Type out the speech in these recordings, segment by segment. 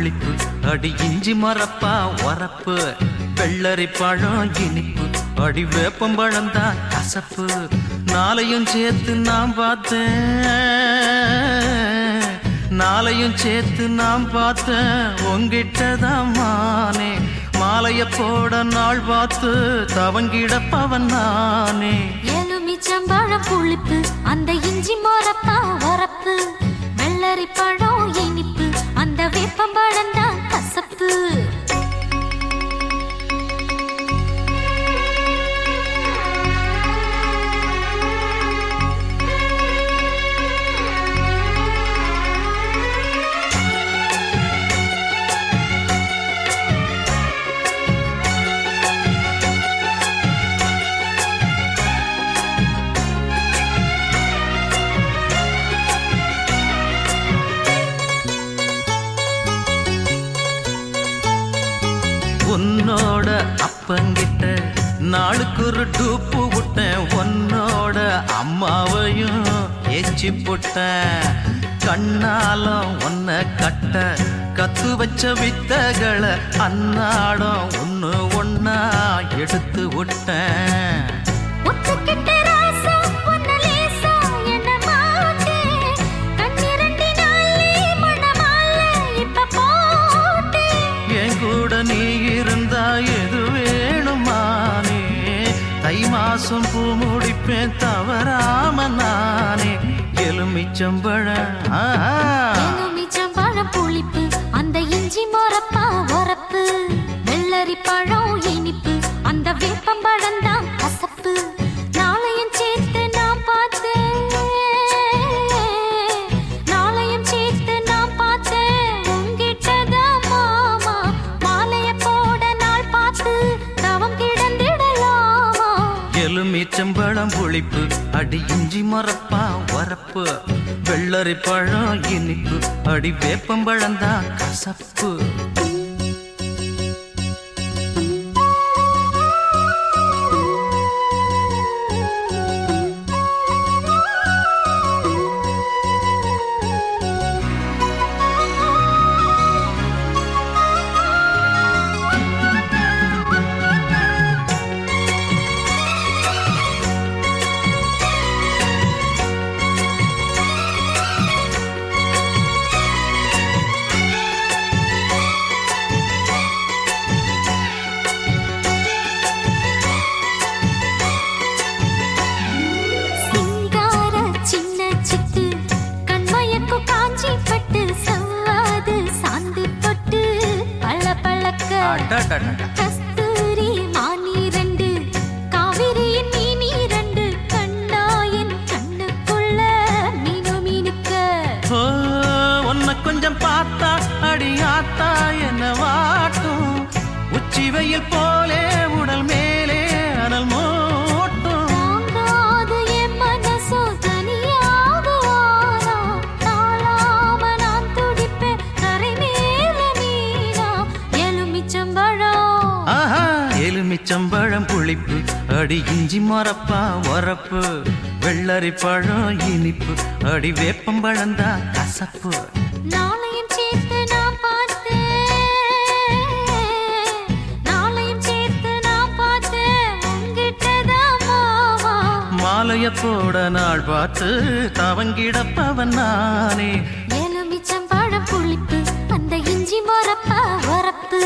புளிப்பு அடி இஞ்சி மரப்பா உரப்பு வெள்ளரி பழம் இனிப்பு அடி வேப்பம்பழம் தான் கசப்பு நாளையும் சேர்த்து நான் பார்த்தேன் நாளையும் சேர்த்து நான் பார்த்தேன் உங்கிட்டதான் மானே மாலைய போட நாள் பார்த்து தவங்கிடப்பவன் நானே எலுமிச்சம்பழம் புளிப்பு அந்த இஞ்சி மரப்பா உரப்பு வெள்ளரி பழம் இனிப்பு அந்த வேப்பம்பழம் தான் கசப்பு உன்னோட அப்பங்கிட்ட நாளுக்கு ஒரு டூப்பு விட்டேன் உன்னோட அம்மாவையும் ஏச்சி போட்டேன் கண்ணாலம் உன்னை கட்ட கத்து வச்ச வித்தகளை அன்னாடம் ஒன்று ஒன்னா எடுத்து விட்டேன் நீ இருந்தா எது வேணுமானே தை மாசம் பூ முடிப்பேன் தவறாம நானே எலுமிச்சம்பழம் புளிப்பு அந்த இஞ்சி மரப்பா உரப்பு வெள்ளரி பழம் இனிப்பு அந்த வேப்பம்பழம் தான் கசப்பு நாளையும் சேர்த்து நான் பார்த்தேன் நாளையும் சேர்த்து நான் பார்த்தேன் உங்கிட்டதான் மாமா மாலைய போட நாள் பார்த்து தவம் கிடந்திடலாமா எலுமிச்சம்பழம் புளிப்பு அடி இஞ்சி மரப்பா உரப்பு வெள்ளரி பழம் இனிப்பு அடி வேப்பம்பழம் தான் கசப்பு கஸ்தூரி மானி ரெண்டு காவிரியின் மீனி ரெண்டு கண்ணாயின் கண்ணுக்குள்ள மீனு மீனுக்க உன்னை கொஞ்சம் பார்த்தா அடியாத்தா என்ன வாட்டும் உச்சி வெயில் போலே உடல் மேலே அனல் மூட்டும் தாங்காது என் மனசோ தனியாக வாரா நாளாம நான் துடிப்பேன் கரை மேல மீனா எலுமிச்சம்பழம் புளிப்பு அடி இஞ்சி மரப்பா உரப்பு வெள்ளரி பழம் இனிப்பு அடி வேப்பம்பழம் தான் கசப்பு நாளையும் சேர்த்து நான் பார்த்தேன் நாளையும் சேர்த்து நான் பார்த்தேன் உங்கிட்டதான் மாமா மாலைய போட நாள் பார்த்து தவங்கிடப்பவன் நானே எலுமிச்சம்பழம் புளிப்பு அந்த இஞ்சி மரப்பா உரப்பு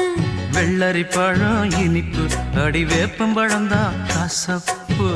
வெள்ளரி பழம் இனிப்பு அடி வேப்பம்பழம் தான் கசப்பு